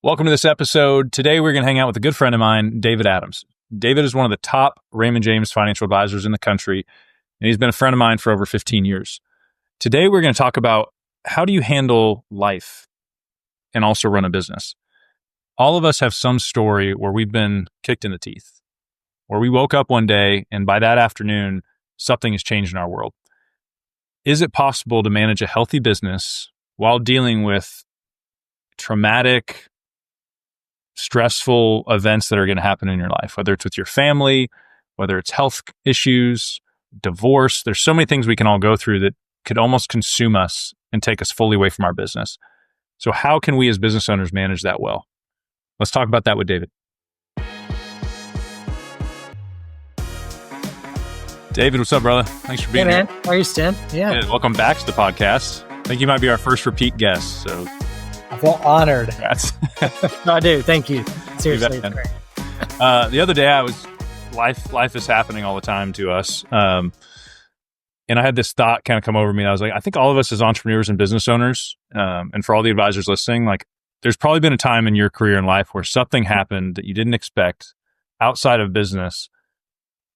Welcome to this episode. Today, we're going to hang out with a good friend of mine, David Adams. David is one of the top Raymond James financial advisors in the country, and he's been a friend of mine for over 15 years. Today, we're going to talk about how do you handle life and also run a business. All of us have some story where we've been kicked in the teeth, where we woke up one day and by that afternoon, something has changed in our world. Is it possible to manage a healthy business while dealing with traumatic, stressful events that are going to happen in your life, whether it's with your family, whether it's health issues, divorce? There's so many things we can all go through that could almost consume us and take us fully away from our business. So how can we as business owners manage that well? Let's talk about that with David. David, what's up, brother? Thanks for being here. Hey, man. How are you, Sten? Yeah. Welcome back to the podcast. I think you might be our first repeat guest, so I feel honored. No, I do. Thank you. Seriously, it's great. The other day, life is happening all the time to us. And I had this thought kind of come over me. I was like, I think all of us as entrepreneurs and business owners, and for all the advisors listening, like there's probably been a time in your career and life where something happened that you didn't expect outside of business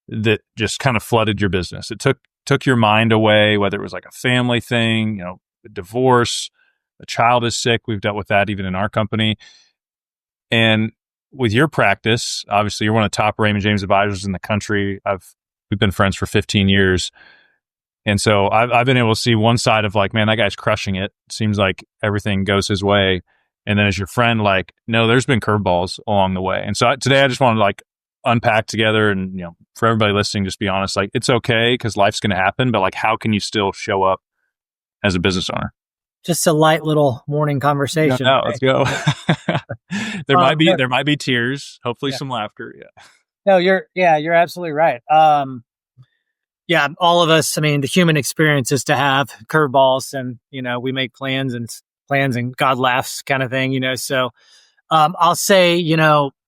that just kind of flooded your business. It took your mind away, whether it was like a family thing, a divorce, a child is sick. We've dealt with that even in our company. And with your practice, obviously you're one of the top Raymond James advisors in the country. We've been friends for 15 years. And so I've been able to see one side of like, man, that guy's crushing it. Seems like everything goes his way. And then as your friend, like, no, there's been curveballs along the way. And so today I just want to like unpack together and, for everybody listening, just be honest, like it's okay because life's going to happen, but like, how can you still show up as a business owner? Just a light little morning conversation. No, let's go. There might be tears, hopefully some laughter. Yeah. No, you're absolutely right. All of us, the human experience is to have curveballs and, we make plans and God laughs kind of thing, So, I'll say,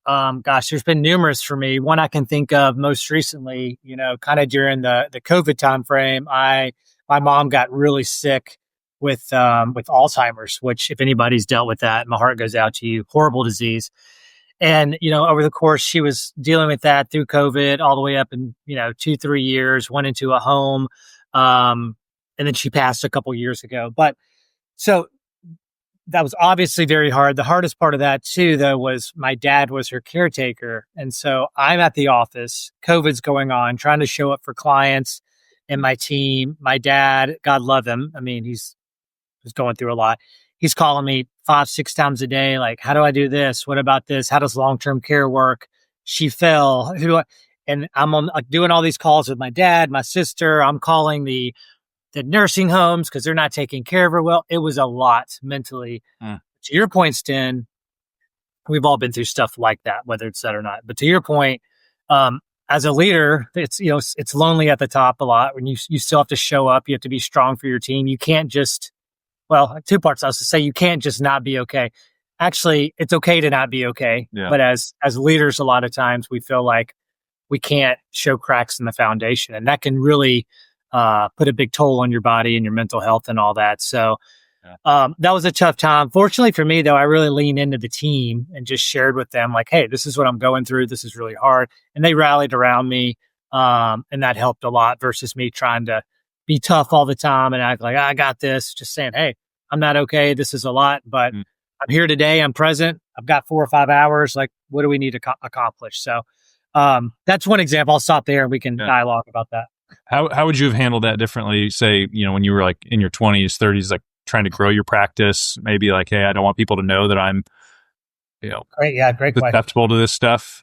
there's been numerous for me. One I can think of most recently, kind of during the COVID time frame, my mom got really sick with Alzheimer's, which if anybody's dealt with that, my heart goes out to you. Horrible disease. And, over the course, she was dealing with that through COVID all the way up in, 2-3 years, went into a home. And then she passed a couple years ago. But so that was obviously very hard. The hardest part of that too, though, was my dad was her caretaker. And so I'm at the office, COVID's going on, trying to show up for clients and my team. My dad, God love him. He's going through a lot. He's calling me 5-6 times a day. Like, how do I do this? What about this? How does long-term care work? She fell. And I'm on doing all these calls with my dad, my sister. I'm calling the nursing homes because they're not taking care of her well. It was a lot mentally. To your point, Sten, we've all been through stuff like that, whether it's that or not. But to your point, as a leader, it's lonely at the top a lot when you still have to show up. You have to be strong for your team. You can't just, two parts. I was to say, you can't just not be okay. Actually, it's okay to not be okay. Yeah. But as leaders, a lot of times we feel like we can't show cracks in the foundation, and that can really put a big toll on your body and your mental health and all that. So that was a tough time. Fortunately for me, though, I really leaned into the team and just shared with them like, hey, this is what I'm going through. This is really hard. And they rallied around me. And that helped a lot versus me trying to be tough all the time and act like I got this, just saying, hey, I'm not okay. This is a lot, but I'm here today. I'm present. I've got 4 or 5 hours. Like, what do we need to accomplish? So that's one example. I'll stop there and we can dialogue about that. How would you have handled that differently? Say, when you were like in your 20s, 30s, like trying to grow your practice, maybe like, hey, I don't want people to know that I'm, great susceptible to this stuff.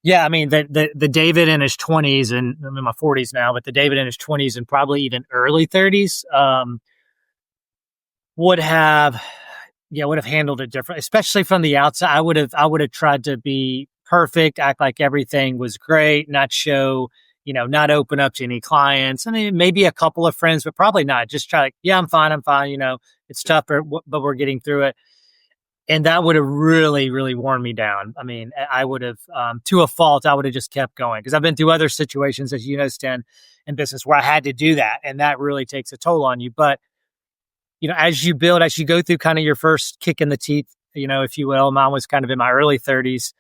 Yeah, the David in his 20s, and I'm in my 40s now, but the David in his 20s and probably even early 30s would have handled it different, especially from the outside. I would have tried to be perfect, act like everything was great, not show, not open up to any clients. Maybe a couple of friends, but probably not. Just try I'm fine. It's tough, but we're getting through it. And that would have really, really worn me down. I would have, to a fault, I would have just kept going because I've been through other situations, as you know, Sten, in business where I had to do that. And that really takes a toll on you. But, as you go through kind of your first kick in the teeth if you will. Mine was kind of in my early 30s.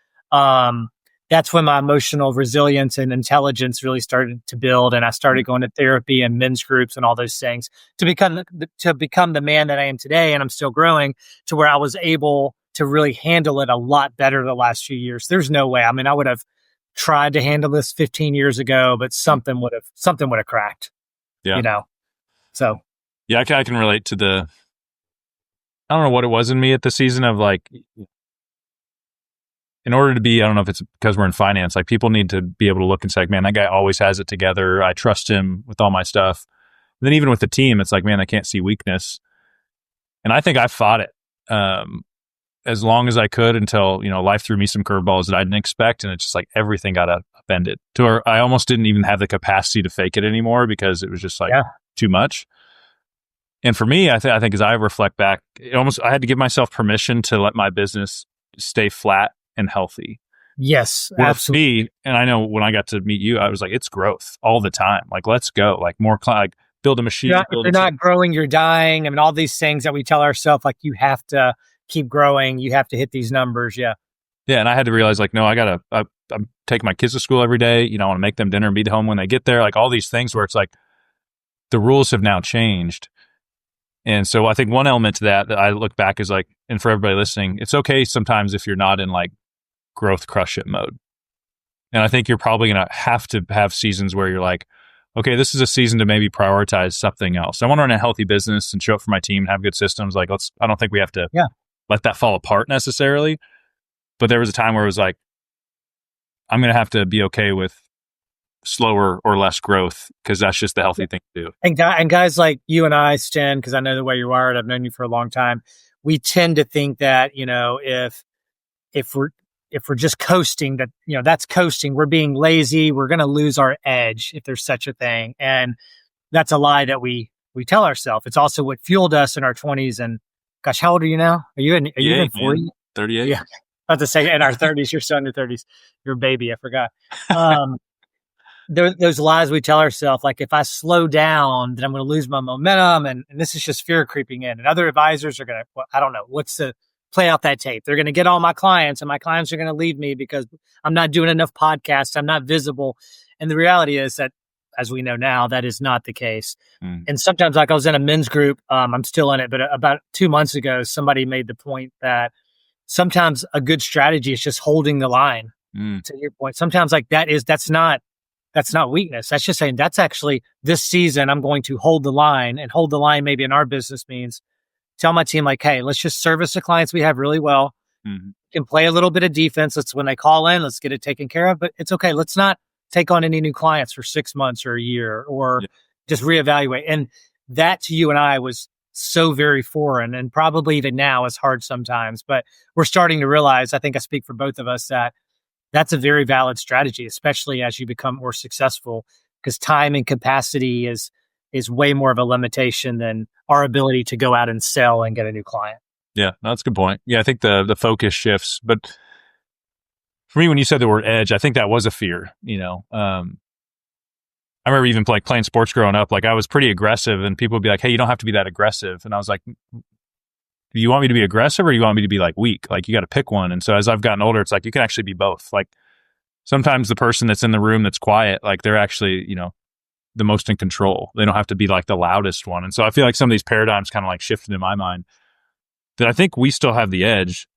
That's when my emotional resilience and intelligence really started to build, and I started going to therapy and men's groups and all those things to become the man that I am today. And I'm still growing to where I was able to really handle it a lot better the last few years. There's no way. I mean, I would have tried to handle this 15 years ago, but something would have cracked. Yeah. So yeah, I can relate to I don't know what it was in me at the season of like, in order to be, I don't know if it's because we're in finance, like people need to be able to look and say, like, man, that guy always has it together. I trust him with all my stuff. And then even with the team, it's like, man, I can't see weakness. And I think I fought it as long as I could until, life threw me some curveballs that I didn't expect. And it's just like everything got upended to where I almost didn't even have the capacity to fake it anymore because it was just like too much. And for me, I think as I reflect back, I had to give myself permission to let my business stay flat and healthy. Yes, absolutely. Me, and I know when I got to meet you, I was like, it's growth all the time. Like, let's go. Like more, like build a machine. If you're not growing, you're dying. I mean, all these things that we tell ourselves, like you have to keep growing. You have to hit these numbers. Yeah. Yeah. And I had to realize like, no, I'm taking my kids to school every day. I want to make them dinner and be home when they get there. Like all these things where it's like the rules have now changed. And so I think one element to that I look back is like, and for everybody listening, it's okay sometimes if you're not in like growth crush it mode. And I think you're probably going to have seasons where you're like, okay, this is a season to maybe prioritize something else. I want to run a healthy business and show up for my team and have good systems. Like, I don't think we have to let that fall apart necessarily. But there was a time where it was like, I'm going to have to be okay with slower or less growth because that's just the healthy thing to do. And guys like you and I, Sten, because I know the way you're wired, I've known you for a long time. We tend to think that, if we're just coasting, that, that's coasting. We're being lazy. We're going to lose our edge if there's such a thing. And that's a lie that we tell ourselves. It's also what fueled us in our 20s. And gosh, how old are you now? Are you in 40? 38. Yeah. I was to say in our 30s, you're still in your 30s. You're a baby. I forgot. Those lies we tell ourselves, like if I slow down, then I'm going to lose my momentum. And this is just fear creeping in. And other advisors are going to, I don't know, play out that tape. They're going to get all my clients and my clients are going to leave me because I'm not doing enough podcasts. I'm not visible. And the reality is that, as we know now, that is not the case. And sometimes, like I was in a men's group, I'm still in it, but about 2 months ago, somebody made the point that sometimes a good strategy is just holding the line. To your point, sometimes like that's not weakness. That's just saying that's actually this season, I'm going to hold the line. And hold the line maybe in our business means tell my team like, hey, let's just service the clients we have really well. Can play a little bit of defense. Let's, when they call in, let's get it taken care of. But it's okay. Let's not take on any new clients for 6 months or a year or just reevaluate. And that to you and I was so very foreign, and probably even now is hard sometimes. But we're starting to realize, I think I speak for both of us, that that's a very valid strategy, especially as you become more successful, because time and capacity is way more of a limitation than our ability to go out and sell and get a new client. Yeah, that's a good point. Yeah, I think the focus shifts. But for me, when you said the word edge, I think that was a fear. I remember even playing sports growing up. Like I was pretty aggressive, and people would be like, "Hey, you don't have to be that aggressive." And I was like, do you want me to be aggressive or you want me to be like weak? Like you got to pick one. And so as I've gotten older, it's like you can actually be both. Like sometimes the person that's in the room that's quiet, like they're actually, the most in control. They don't have to be like the loudest one. And so I feel like some of these paradigms kind of like shifted in my mind that I think we still have the edge.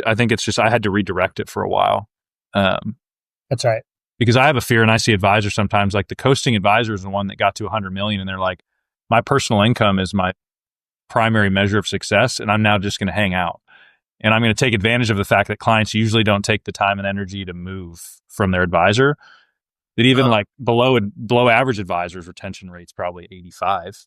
I think it's just, I had to redirect it for a while. That's right. Because I have a fear, and I see advisors sometimes, like the coasting advisor is the one that got to 100 million and they're like, my personal income is my primary measure of success, and I'm now just going to hang out. And I'm going to take advantage of the fact that clients usually don't take the time and energy to move from their advisor. That even like below average advisors, retention rate's probably 85,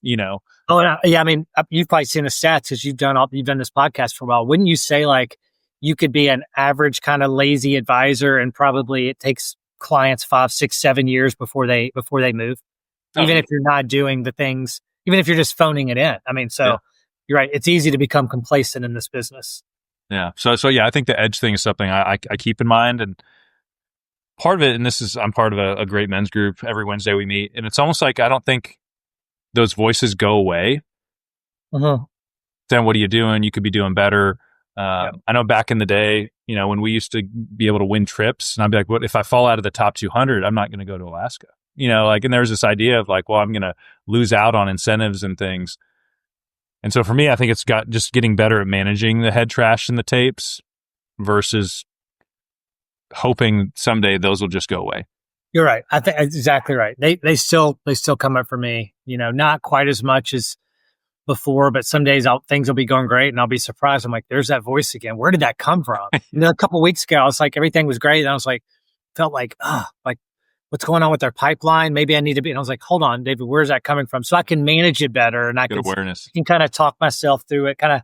Oh, yeah. I mean, you've probably seen the stats because you've done this podcast for a while. Wouldn't you say like you could be an average kind of lazy advisor and probably it takes clients 5, 6, 7 years before they move, even if you're not doing the things, even if you're just phoning it in. I mean, You're right. It's easy to become complacent in this business. Yeah. So yeah, I think the edge thing is something I keep in mind. And part of it, and I'm part of a great men's group. Every Wednesday we meet, and it's almost like I don't think those voices go away. Then what are you doing? You could be doing better. Yeah. I know back in the day, when we used to be able to win trips, and I'd be like, what if I fall out of the top 200? I'm not going to go to Alaska. And there's this idea of like, well, I'm going to lose out on incentives and things. And so for me, I think it's got just getting better at managing the head trash and the tapes versus hoping someday those will just go away. You're right. I think exactly right. They still come up for me, not quite as much as before, but some days things will be going great and I'll be surprised. I'm like, there's that voice again. Where did that come from? A couple of weeks ago, I was like, everything was great. And I was like, felt like, like what's going on with their pipeline? Maybe I need to be. And I was like, hold on, David, where's that coming from? So I can manage it better and I Good awareness. can kind of talk myself through it, kind of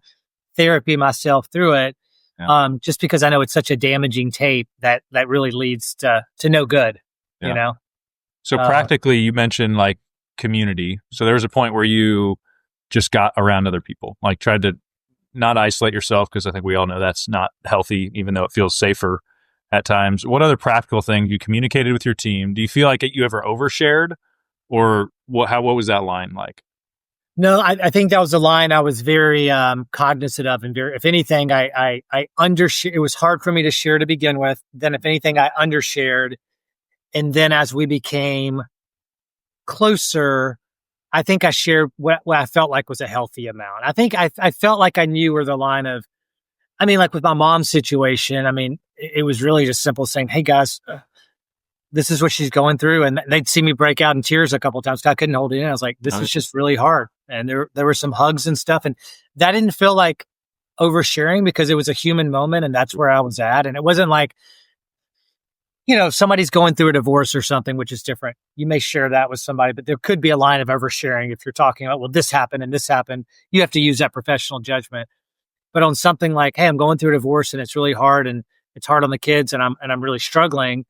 therapy myself through it. Yeah. Just because I know it's such a damaging tape that really leads to no good, So practically you mentioned like community. So there was a point where you just got around other people, like tried to not isolate yourself, because I think we all know that's not healthy, even though it feels safer at times. What other practical thing you communicated with your team? Do you feel like you ever overshared, or what was that line like? No, I think that was a line I was very cognizant of, and if anything, I undershared. It was hard for me to share to begin with. Then, if anything, I undershared, and then as we became closer, I think I shared what I felt like was a healthy amount. I think I felt like I knew where the line of, like with my mom's situation, it was really just simple saying, hey guys, this is what she's going through. And they'd see me break out in tears a couple of times. I couldn't hold it in. I was like, this is just really hard. And there were some hugs and stuff. And that didn't feel like oversharing, because it was a human moment and that's where I was at. And it wasn't like, if somebody's going through a divorce or something, which is different, you may share that with somebody, but there could be a line of oversharing if you're talking about, well, this happened and this happened. You have to use that professional judgment. But on something like, hey, I'm going through a divorce and it's really hard and it's hard on the kids and I'm really struggling.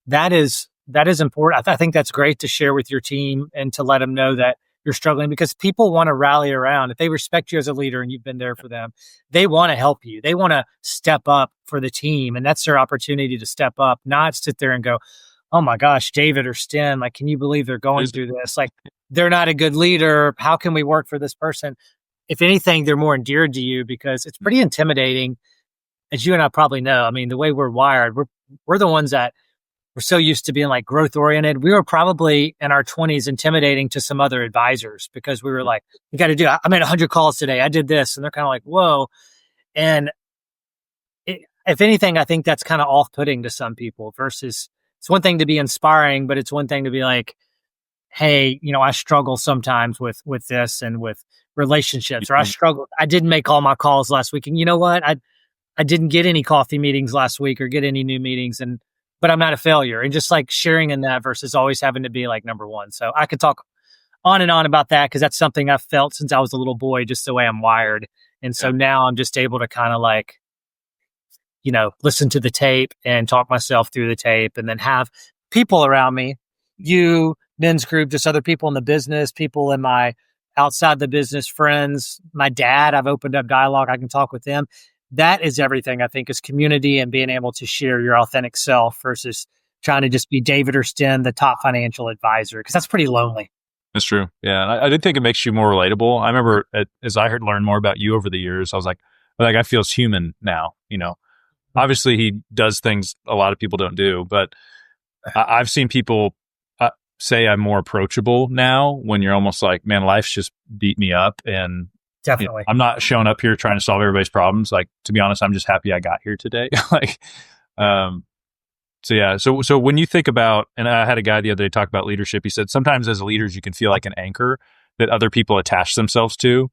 That is important. I think that's great to share with your team and to let them know that you're struggling, because people want to rally around. If they respect you as a leader and you've been there for them, they want to help you. They want to step up for the team, and that's their opportunity to step up, not sit there and go, oh my gosh, David or Sten, like, can you believe they're going through this? Like, they're not a good leader. How can we work for this person? If anything, they're more endeared to you, because it's pretty intimidating, as you and I probably know. The way we're wired, we're the ones that we're so used to being like growth oriented. We were probably in our 20s intimidating to some other advisors, because we were like, you got to do, I made 100 calls today. I did this. And they're kind of like, whoa. And if anything, I think that's kind of off putting to some people, versus it's one thing to be inspiring, but it's one thing to be like, hey, I struggle sometimes with this and with relationships, or I didn't make all my calls last week. And you know what? I didn't get any coffee meetings last week or get any new meetings, but I'm not a failure. And just like sharing in that versus always having to be like number one. So I could talk on and on about that, because that's something I've felt since I was a little boy, just the way I'm wired. And so now I'm just able to kind of like, listen to the tape and talk myself through the tape, and then have people around me, you, men's group, just other people in the business, people in my outside the business friends, my dad, I've opened up dialogue. I can talk with them. That is everything, I think, is community and being able to share your authentic self versus trying to just be David or Sten, the top financial advisor, because that's pretty lonely. That's true. Yeah. And I did think it makes you more relatable. I remember as I learned more about you over the years, I was like, I feels human now, Obviously he does things a lot of people don't do, but I've seen people say I'm more approachable now, when you're almost like, man, life's just beat me up, and definitely, I'm not showing up here trying to solve everybody's problems. Like, to be honest, I'm just happy I got here today. So yeah. So when you think about, and I had a guy the other day talk about leadership, he said, sometimes as leaders, you can feel like an anchor that other people attach themselves to.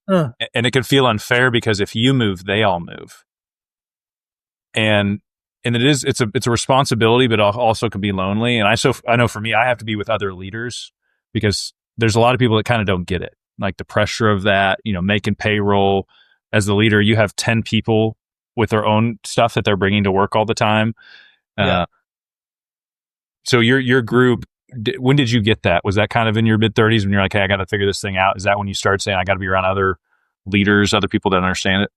And it can feel unfair, because if you move, they all move. And it's a responsibility, but also can be lonely. And I know for me, I have to be with other leaders, because there's a lot of people that kind of don't get it. Like the pressure of that, making payroll as the leader, you have 10 people with their own stuff that they're bringing to work all the time. So your group, when did you get that? Was that kind of in your mid 30s when you're like, hey, I got to figure this thing out? Is that when you start saying, I got to be around other leaders, other people that understand it?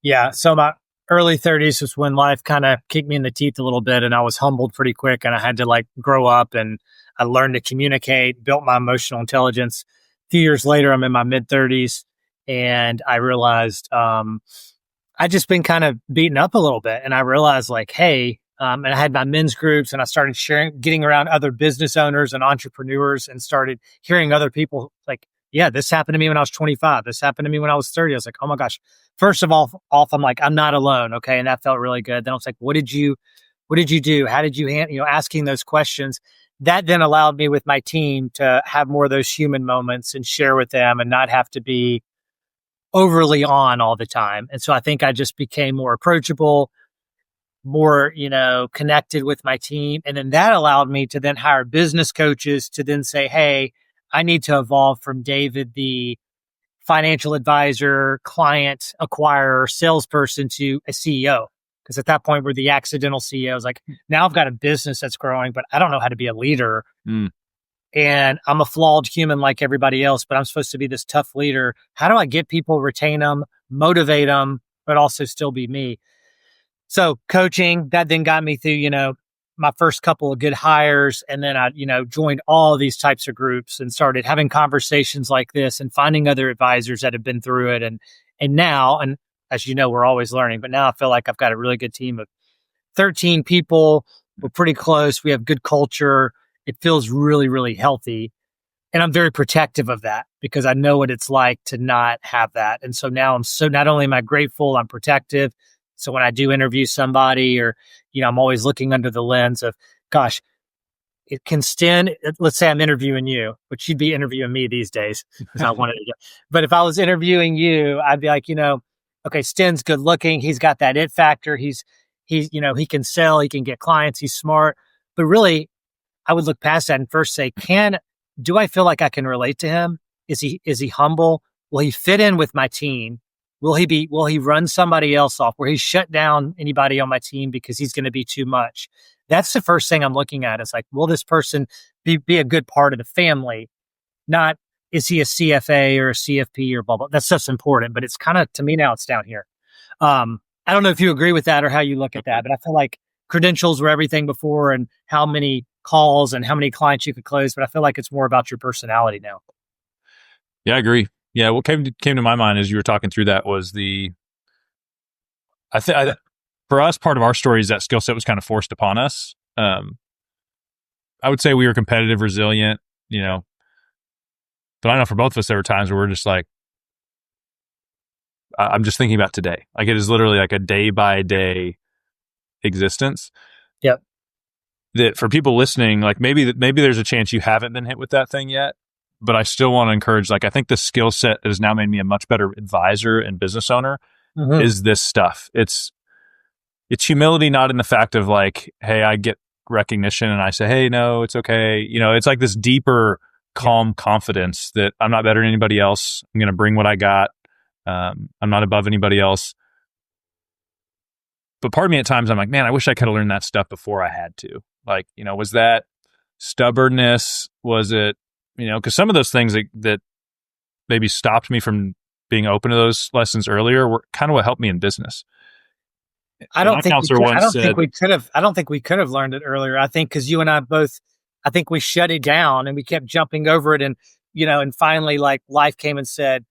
Yeah. So my early 30s was when life kind of kicked me in the teeth a little bit, and I was humbled pretty quick, and I had to like grow up, and I learned to communicate, built my emotional intelligence. A few years later, I'm in my mid 30s, and I realized I just been kind of beaten up a little bit, and I realized like, hey, and I had my men's groups, and I started getting around other business owners and entrepreneurs, and started hearing other people like, yeah, this happened to me when I was 25. This happened to me when I was 30. I was like, oh my gosh. First of all, I'm like, I'm not alone. Okay. And that felt really good. Then I was like, what did you do? How did you asking those questions that then allowed me with my team to have more of those human moments and share with them and not have to be overly on all the time. And so I think I just became more approachable, more, connected with my team. And then that allowed me to then hire business coaches to then say, hey, I need to evolve from David, the financial advisor, client acquirer, salesperson, to a CEO. Because at that point, we're the accidental CEOs. Like, now I've got a business that's growing, but I don't know how to be a leader. And I'm a flawed human like everybody else, but I'm supposed to be this tough leader. How do I get people, retain them, motivate them, but also still be me? So coaching, that then got me through, my first couple of good hires. And then I, joined all these types of groups and started having conversations like this and finding other advisors that have been through it. And now, and as you know, we're always learning, but now I feel like I've got a really good team of 13 people. We're pretty close. We have good culture. It feels really, really healthy. And I'm very protective of that because I know what it's like to not have that. And so now not only am I grateful, I'm protective. So when I do interview somebody or, I'm always looking under the lens of, gosh, it can Sten, let's say I'm interviewing you, but you'd be interviewing me these days because I wanted to. But if I was interviewing you, I'd be like, okay, Sten's good looking. He's got that it factor. He's, he can sell, he can get clients. He's smart. But really, I would look past that and first say, do I feel like I can relate to him? Is he humble? Will he fit in with my team? Will he run somebody else off? Will he shut down anybody on my team because he's going to be too much? That's the first thing I'm looking at. Is like, will this person be a good part of the family? Not, is he a CFA or a CFP or blah, blah. That stuff's important, but it's kind of, to me now, it's down here. I don't know if you agree with that or how you look at that, but I feel like credentials were everything before and how many calls and how many clients you could close, but I feel like it's more about your personality now. Yeah, I agree. Yeah, what came to my mind as you were talking through that was for us, part of our story is that skill set was kind of forced upon us. I would say we were competitive, resilient, but I know for both of us, there were times where we're just like, I'm just thinking about today. Like it is literally like a day by day existence. Yep. That for people listening, like maybe there's a chance you haven't been hit with that thing yet. But I still want to encourage, like, I think the skill set that has now made me a much better advisor and business owner is this stuff. It's humility, not in the fact of like, hey, I get recognition and I say, hey, no, it's okay. It's like this deeper, calm confidence that I'm not better than anybody else. I'm going to bring what I got. I'm not above anybody else. But part of me at times, I'm like, man, I wish I could have learned that stuff before I had to. Like, was that stubbornness? Was it, because some of those things that maybe stopped me from being open to those lessons earlier were kind of what helped me in business. I don't think we could have learned it earlier. I think because you and I both, I think we shut it down and we kept jumping over it, and and finally, like, life came and said,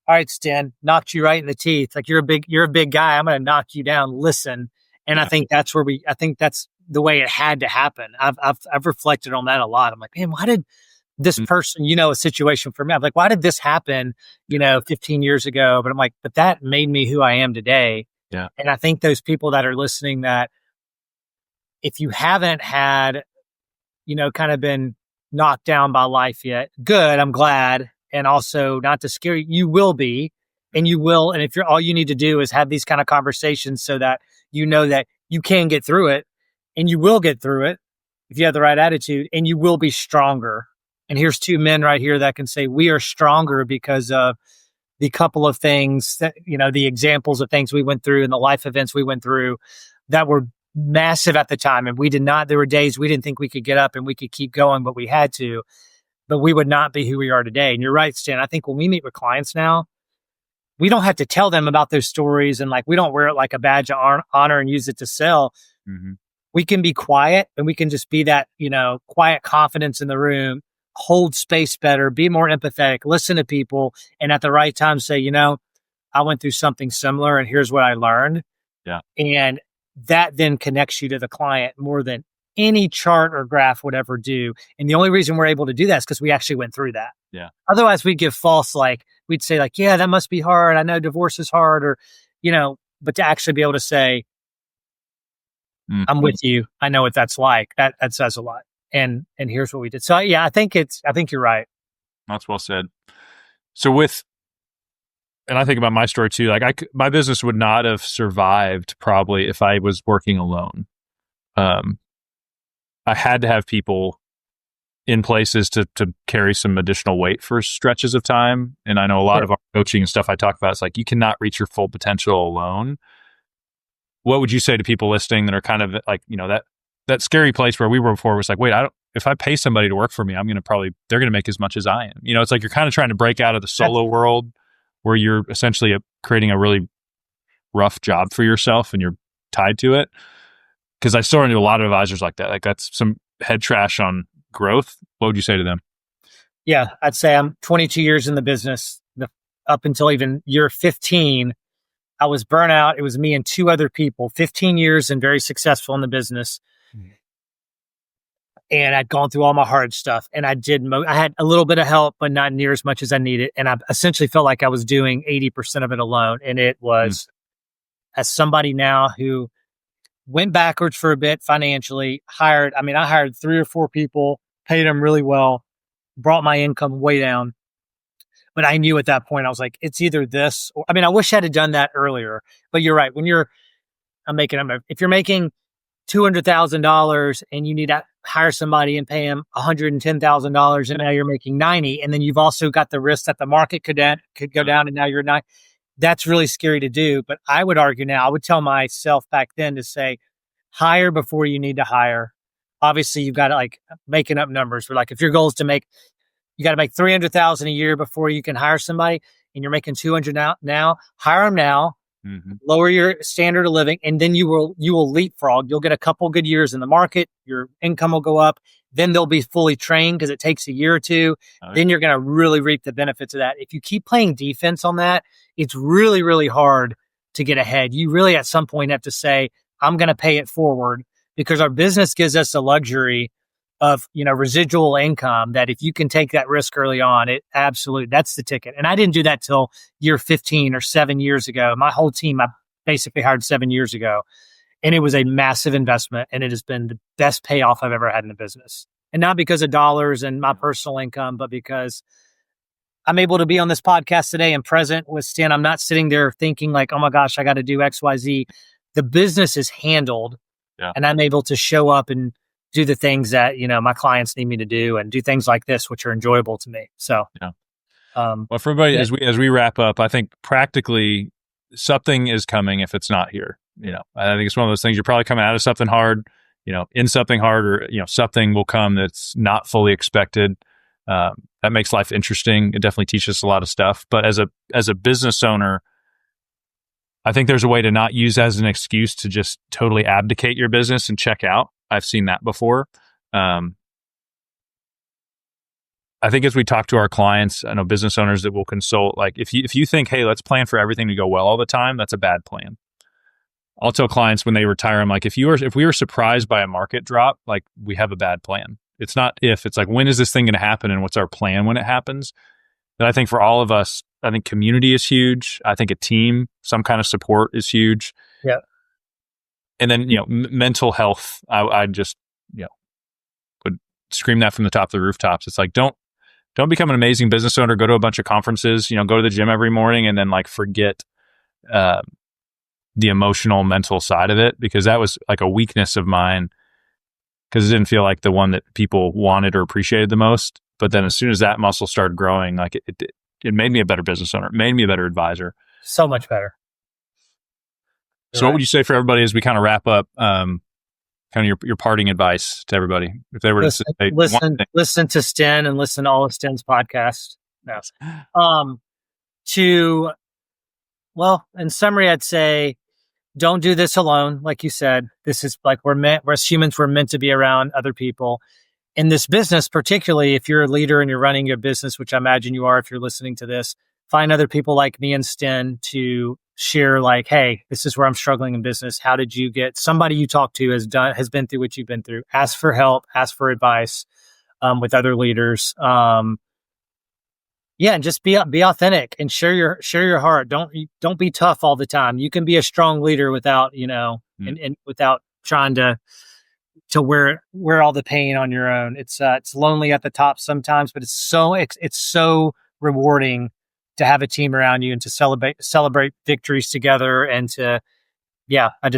"All right, Sten, knocked you right in the teeth. Like, you're a big guy. I'm going to knock you down. Listen." And I think that's I think that's the way it had to happen. I've reflected on that a lot. I'm like, man, why did this person, a situation for me? I'm like, why did this happen, 15 years ago? But I'm like, but that made me who I am today. Yeah. And I think those people that are listening, that if you haven't had, kind of been knocked down by life yet, good, I'm glad. And also not to scare you, you will be, and you will. And if all you need to do is have these kind of conversations so that that you can get through it, and you will get through it if you have the right attitude, and you will be stronger. And here's two men right here that can say we are stronger because of the couple of things that, the examples of things we went through and the life events we went through that were massive at the time. And there were days we didn't think we could get up and we could keep going, but we had to, but we would not be who we are today. And you're right, Stan. I think when we meet with clients now, we don't have to tell them about those stories. And like, we don't wear it like a badge of honor and use it to sell. Mm-hmm. We can be quiet, and we can just be that, quiet confidence in the room, hold space better, be more empathetic, listen to people, and at the right time say, I went through something similar and here's what I learned. Yeah. And that then connects you to the client more than any chart or graph would ever do. And the only reason we're able to do that is because we actually went through that. Yeah. Otherwise, we'd give false, like, we'd say, like, yeah, that must be hard. I know divorce is hard, or, but to actually be able to say, I'm with you. I know what that's like. That says a lot. And here's what we did. So yeah, I think you're right. That's well said. So and I think about my story too, like my business would not have survived probably if I was working alone. I had to have people in places to carry some additional weight for stretches of time. And I know a lot of our coaching and stuff I talk about, it's like, you cannot reach your full potential alone. What would you say to people listening that are kind of like, that scary place where we were before was like, wait, if I pay somebody to work for me, they're going to make as much as I am. It's like, you're kind of trying to break out of the solo world where you're essentially creating a really rough job for yourself and you're tied to it. Because I still run into a lot of advisors like that. Like, that's some head trash on growth. What would you say to them? Yeah, I'd say I'm 22 years in the business. Up until even year 15, I was burnt out. It was me and 2 other people, 15 years and very successful in the business. And I'd gone through all my hard stuff, and I had a little bit of help, but not near as much as I needed. And I essentially felt like I was doing 80% of it alone. And it was, as somebody now who went backwards for a bit financially, I hired 3 or 4 people, paid them really well, brought my income way down. But I knew at that point, I was like, it's either this, or, I wish I had done that earlier. But you're right. When if you're making $200,000 and you need to hire somebody and pay them $110,000, and now you're making 90, and then you've also got the risk that the market could go down, and now you're not. That's really scary to do. But I would argue now, I would tell myself back then to say, hire before you need to hire. Obviously, you've got to, like, making up numbers. But like, if your goal is you got to make $300,000 a year before you can hire somebody, and you're making 200 now, hire them now. Lower your standard of living, and then you will leapfrog. You'll get a couple good years in the market. Your income will go up. Then they'll be fully trained because it takes a year or two. Then you're going to really reap the benefits of that. If you keep playing defense on that, it's really, really hard to get ahead. You really at some point have to say, I'm going to pay it forward, because our business gives us the luxury of, residual income, that if you can take that risk early on, that's the ticket. And I didn't do that till year 15 or 7 years ago. My whole team, I basically hired 7 years ago, and it was a massive investment, and it has been the best payoff I've ever had in the business. And not because of dollars and my personal income, but because I'm able to be on this podcast today and present with Sten. I'm not sitting there thinking like, oh my gosh, I got to do X, Y, Z. The business is handled, and I'm able to show up and do the things that, my clients need me to do, and do things like this, which are enjoyable to me. So, well, for everybody, as we wrap up, I think practically something is coming if it's not here. I think it's one of those things, you're probably coming out of something hard, in something hard, or, something will come that's not fully expected. That makes life interesting. It definitely teaches us a lot of stuff. But as a business owner, I think there's a way to not use as an excuse to just totally abdicate your business and check out. I've seen that before. I think as we talk to our clients, I know business owners that will consult, like, if you think, hey, let's plan for everything to go well all the time, that's a bad plan. I'll tell clients when they retire, I'm like, if we were surprised by a market drop, like, we have a bad plan. It's not if, it's like, when is this thing going to happen, and what's our plan when it happens? And I think for all of us, I think community is huge. I think a team, some kind of support is huge. Yeah. And then, mental health, I just, would scream that from the top of the rooftops. It's like, don't become an amazing business owner, go to a bunch of conferences, go to the gym every morning, and then like forget the emotional, mental side of it, because that was like a weakness of mine, because it didn't feel like the one that people wanted or appreciated the most. But then as soon as that muscle started growing, like it made me a better business owner. It made me a better advisor. So much better. So what would you say for everybody as we kind of wrap up, kind of your parting advice to everybody? If they were to say listen to Sten, and listen to all of Sten's podcasts. No. In summary, I'd say, don't do this alone. Like you said, this is like, we're as humans, we're meant to be around other people. In this business, particularly if you're a leader and you're running your business, which I imagine you are if you're listening to this, find other people like me and Sten to share, like, hey, this is where I'm struggling in business. How did you get somebody you talk to has been through what you've been through? Ask for help, ask for advice with other leaders. Yeah, and just be authentic and share your heart. Don't be tough all the time. You can be a strong leader without, and without trying to wear all the pain on your own. It's lonely at the top sometimes, but it's so rewarding to have a team around you and to celebrate victories together. And to, yeah, I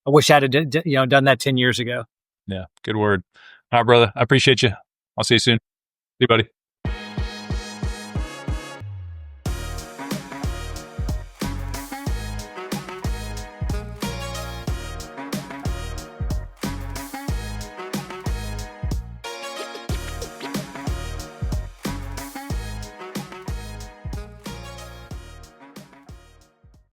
wish I had done that 10 years ago. Yeah, good word. All right, brother. I appreciate you. I'll see you soon. See you, buddy.